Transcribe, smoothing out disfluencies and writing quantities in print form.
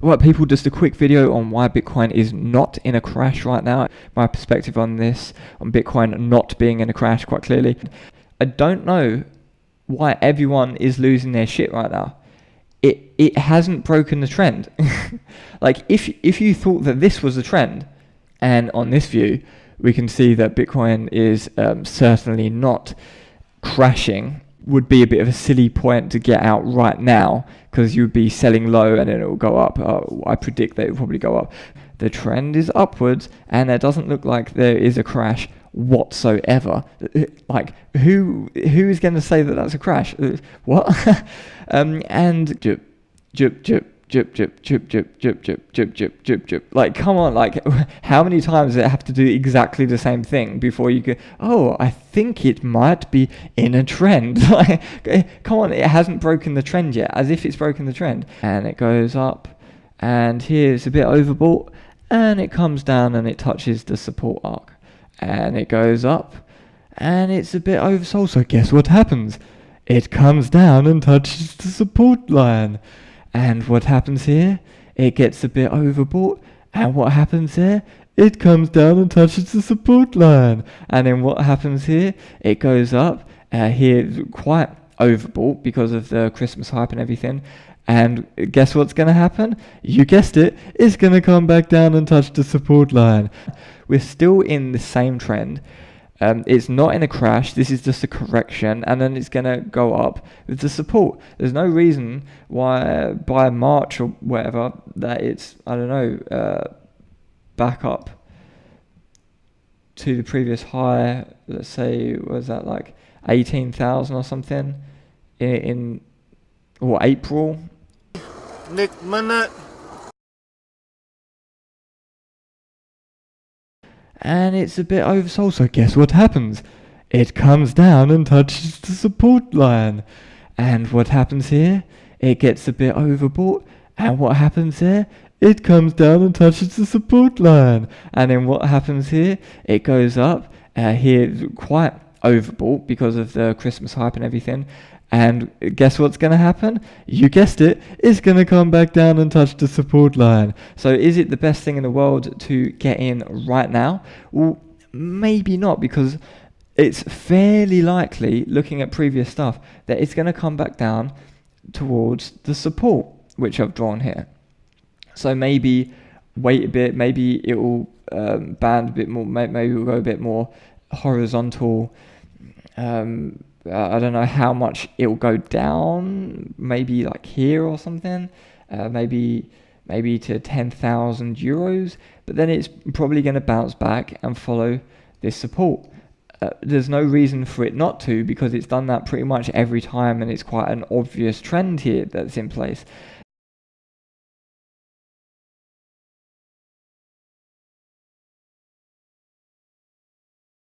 Right, people, just a quick video on why Bitcoin is not in a crash right now. My perspective on this, on Bitcoin not being in a crash, quite clearly. I don't know why everyone is losing their shit right now. It hasn't broken the trend. Like, if you thought that this was the trend, and on this view, we can see that Bitcoin is certainly not crashing, would be a bit of a silly point to get out right now, because you'd be selling low and then it will go up. I predict that it will probably go up. The trend is upwards, and it doesn't look like there is a crash whatsoever. Like, who is going to say that that's a crash? What? And jip, jip, jip. Jip, jip, jip, jip, jip, jip, jip, jip, jip, jip. Like, come on, like, how many times does it have to do exactly the same thing before you go, oh, I think it might be in a trend. Like, come on, it hasn't broken the trend yet, as if it's broken the trend. And it goes up, and here it's a bit overbought, and it comes down and it touches the support arc. And it goes up, and it's a bit oversold. So guess what happens? It comes down and touches the support line. And what happens here? It gets a bit overbought. And what happens there? It comes down and touches the support line. And then what happens here? It goes up. Here, quite overbought because of the Christmas hype and everything. And guess what's going to happen? You guessed it. It's going to come back down and touch the support line. We're still in the same trend. It's not in a crash. This is just a correction, and then it's going to go up with the support. There's no reason why by March or whatever that it's, I don't know, back up to the previous high. Let's say, was that like 18,000 or something in or April? Nick Minute. And it's a bit oversold, so guess what happens? It comes down and touches the support line. And what happens here? It gets a bit overbought. And what happens there? It comes down and touches the support line. And then what happens here? It goes up. Here, quite overbought because of the Christmas hype and everything. And guess what's going to happen? You guessed it. It's going to come back down and touch the support line. So is it the best thing in the world to get in right now? Well, maybe not, because it's fairly likely, looking at previous stuff, that it's going to come back down towards the support, which I've drawn here. So maybe wait a bit. Maybe it will band a bit more. Maybe we'll go a bit more horizontal. I don't know how much it will go down, maybe like here or something, maybe to 10,000 euros, but then it's probably going to bounce back and follow this support. There's no reason for it not to, because it's done that pretty much every time, and it's quite an obvious trend here that's in place.